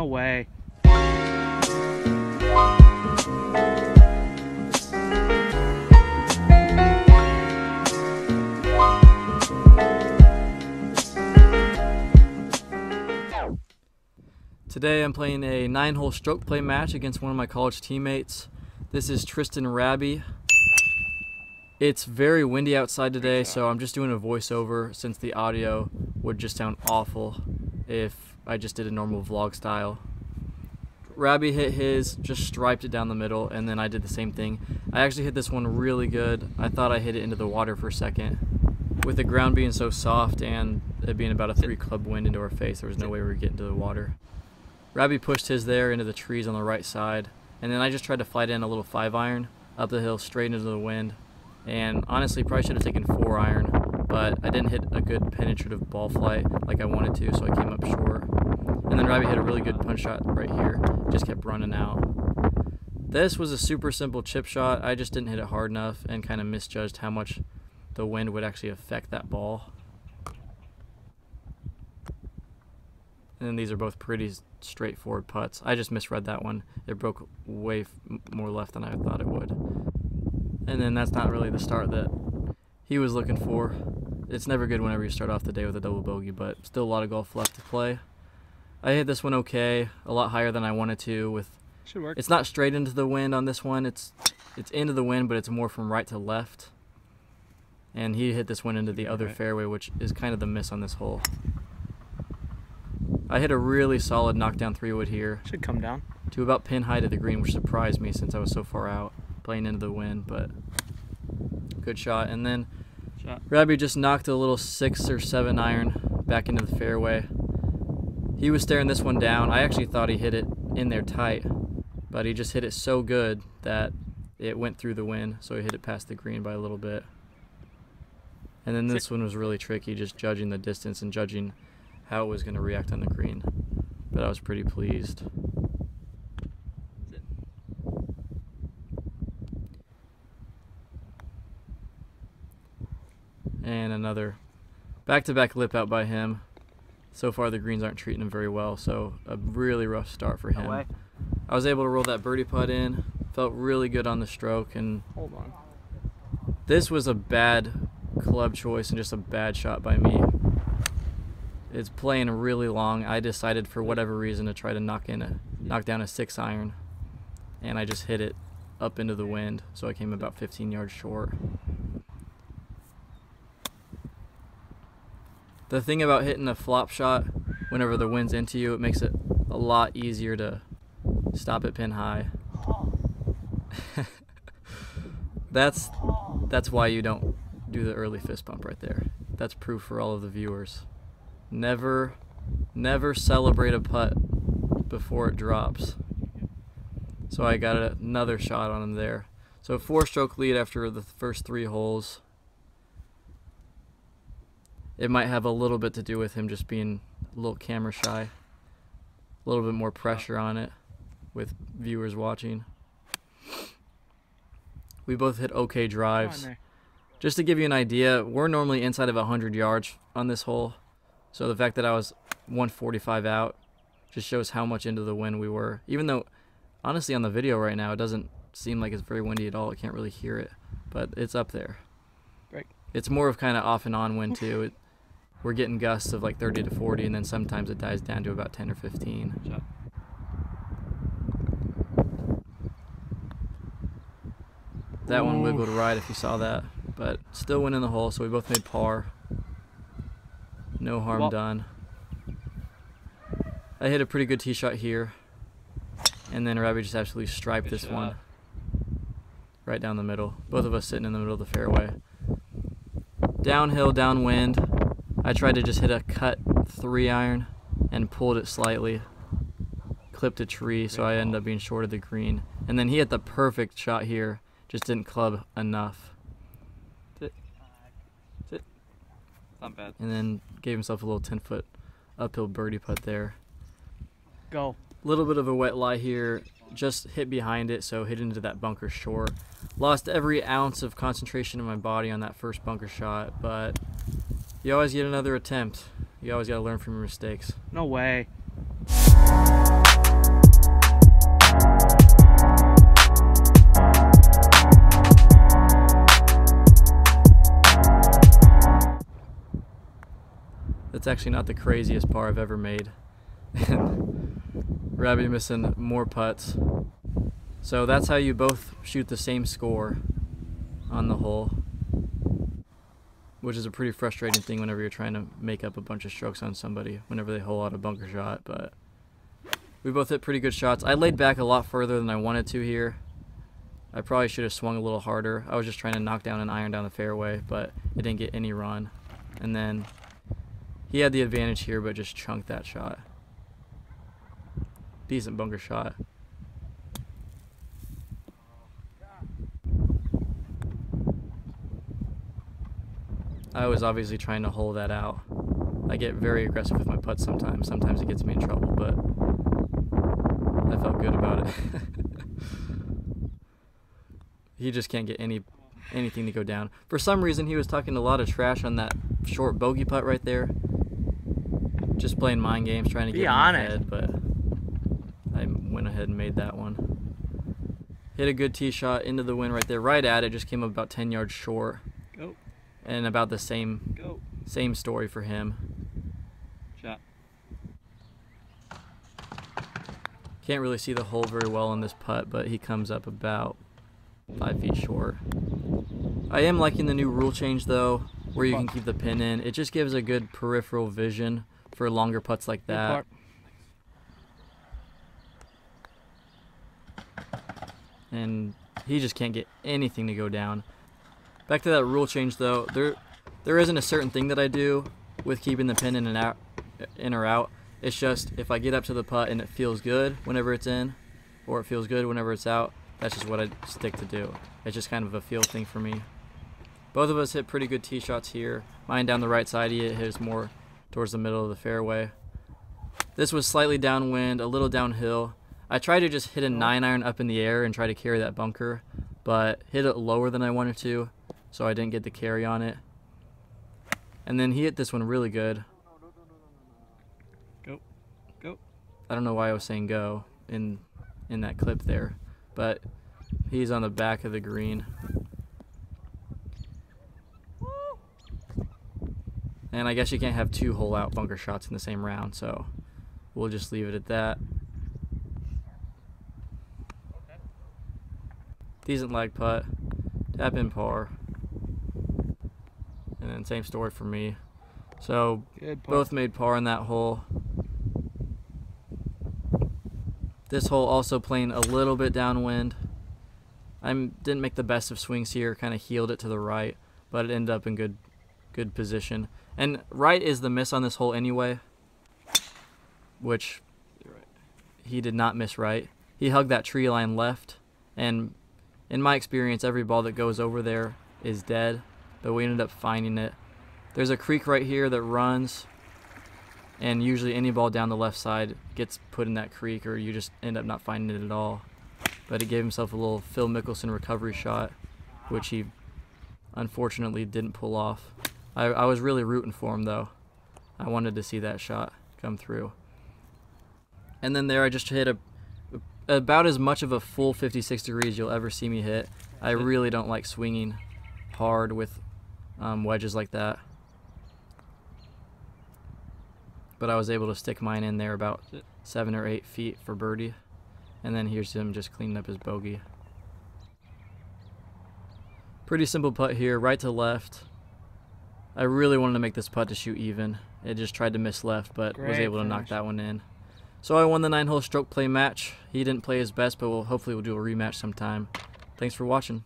No way. Today I'm playing a 9-hole stroke play match against one of my college teammates. This is Tristan Raby. It's very windy outside today, so I'm just doing a voiceover since the audio would just sound awful if I just did a normal vlog style. Raby hit his, just striped it down the middle, and then I did the same thing. I actually hit this one really good. I thought I hit it into the water for a second. With the ground being so soft and it being about a 3 club wind into our face, there was no way we were getting to the water. Raby pushed his there into the trees on the right side, and then I just tried to flight in a little 5-iron up the hill straight into the wind. And honestly, probably should have taken 4-iron, but I didn't hit a good penetrative ball flight like I wanted to, so I came up short. And then Raby hit a really good punch shot right here, just kept running out. This was a super simple chip shot. I just didn't hit it hard enough and kind of misjudged how much the wind would actually affect that ball. And then these are both pretty straightforward putts. I just misread that one. It broke way more left than I thought it would. And then that's not really the start that he was looking for. It's never good whenever you start off the day with a double bogey, but still a lot of golf left to play. I hit this one okay, a lot higher than I wanted to. Should work. It's not straight into the wind on this one. It's into the wind, but it's more from right to left. And he hit this one into the other fairway, which is kind of the miss on this hole. I hit a really solid knockdown 3-wood here. Should come down. To about pin high to the green, which surprised me since I was so far out playing into the wind, but good shot. And then Raby just knocked a little 6 or 7-iron back into the fairway. He was staring this one down. I actually thought he hit it in there tight, but he just hit it so good that it went through the wind, so he hit it past the green by a little bit. And then this one was really tricky, just judging the distance and judging how it was going to react on the green, but I was pretty pleased. And another back-to-back lip out by him. So far the greens aren't treating him very well, so a really rough start for him. I was able to roll that birdie putt in, felt really good on the stroke, and hold on. This was a bad club choice and just a bad shot by me. It's playing really long. I decided for whatever reason to try to knock down a 6-iron, and I just hit it up into the wind, so I came about 15 yards short. The thing about hitting a flop shot whenever the wind's into you, it makes it a lot easier to stop it pin high. That's why you don't do the early fist bump right there. That's proof for all of the viewers. Never celebrate a putt before it drops. So I got another shot on him there. So 4-stroke lead after the first 3 holes. It might have a little bit to do with him just being a little camera shy. A little bit more pressure on it with viewers watching. We both hit okay drives. Just to give you an idea, we're normally inside of 100 yards on this hole. So the fact that I was 145 out just shows how much into the wind we were. Even though, honestly, on the video right now, it doesn't seem like it's very windy at all. I can't really hear it, but it's up there. Right. It's more of kind of off and on wind too. We're getting gusts of like 30 to 40, and then sometimes it dies down to about 10 or 15. Shot. That one wiggled right if you saw that, but still went in the hole, so we both made par. No harm done. I hit a pretty good tee shot here, and then Raby just absolutely striped this one right down the middle. Both of us sitting in the middle of the fairway. Downhill, downwind. I tried to just hit a cut 3-iron and pulled it slightly. Clipped a tree, so I ended up being short of the green. And then he hit the perfect shot here, just didn't club enough. Not bad. And then gave himself a little 10-foot uphill birdie putt there. Go. Little bit of a wet lie here, just hit behind it, so hit into that bunker short. Lost every ounce of concentration in my body on that first bunker shot, but you always get another attempt. You always got to learn from your mistakes. No way. That's actually not the craziest par I've ever made. And Rabbi missing more putts. So that's how you both shoot the same score on the hole, which is a pretty frustrating thing whenever you're trying to make up a bunch of strokes on somebody whenever they hole out a bunker shot. But we both hit pretty good shots. I laid back a lot further than I wanted to here. I probably should have swung a little harder. I was just trying to knock down an iron down the fairway, but it didn't get any run. And then he had the advantage here, but just chunked that shot. Decent bunker shot. I was obviously trying to hole that out. I get very aggressive with my putts sometimes. Sometimes it gets me in trouble, but I felt good about it. He just can't get anything to go down. For some reason, he was talking a lot of trash on that short bogey putt right there. Just playing mind games, trying to get in my head, but I went ahead and made that one. Hit a good tee shot into the wind right there, right at it. Just came up about 10 yards short. Go. And about the same story for him. Shot. Can't really see the hole very well on this putt, but he comes up about 5 feet short. I am liking the new rule change though, where you can keep the pin in. It just gives a good peripheral vision for longer putts like that. And he just can't get anything to go down. Back to that rule change though, there isn't a certain thing that I do with keeping the pin in or out. It's just if I get up to the putt and it feels good whenever it's in, or it feels good whenever it's out, that's just what I stick to do. It's just kind of a feel thing for me. Both of us hit pretty good tee shots here. Mine down the right side, he hit his more towards the middle of the fairway. This was slightly downwind, a little downhill. I tried to just hit a 9-iron up in the air and try to carry that bunker, but hit it lower than I wanted to, so I didn't get the carry on it. And then he hit this one really good. Go. Go. I don't know why I was saying go in that clip there, but he's on the back of the green. And I guess you can't have 2 hole out bunker shots in the same round, so we'll just leave it at that. Decent lag putt, tap in par, and then same story for me. So both made par in that hole. This hole also playing a little bit downwind. I didn't make the best of swings here, kind of heeled it to the right, but it ended up in good position. And right is the miss on this hole anyway, which he did not miss right. He hugged that tree line left, and in my experience, every ball that goes over there is dead, but we ended up finding it. There's a creek right here that runs, and usually any ball down the left side gets put in that creek, or you just end up not finding it at all. But he gave himself a little Phil Mickelson recovery shot, which he unfortunately didn't pull off. I was really rooting for him though. I wanted to see that shot come through. And then there I just hit about as much of a full 56 degrees you'll ever see me hit. I really don't like swinging hard with wedges like that. But I was able to stick mine in there about 7 or 8 feet for birdie. And then here's him just cleaning up his bogey. Pretty simple putt here, right to left. I really wanted to make this putt to shoot even. It just tried to miss left, but was able to knock that one in. So I won the 9-hole stroke play match. He didn't play his best, but hopefully we'll do a rematch sometime. Thanks for watching.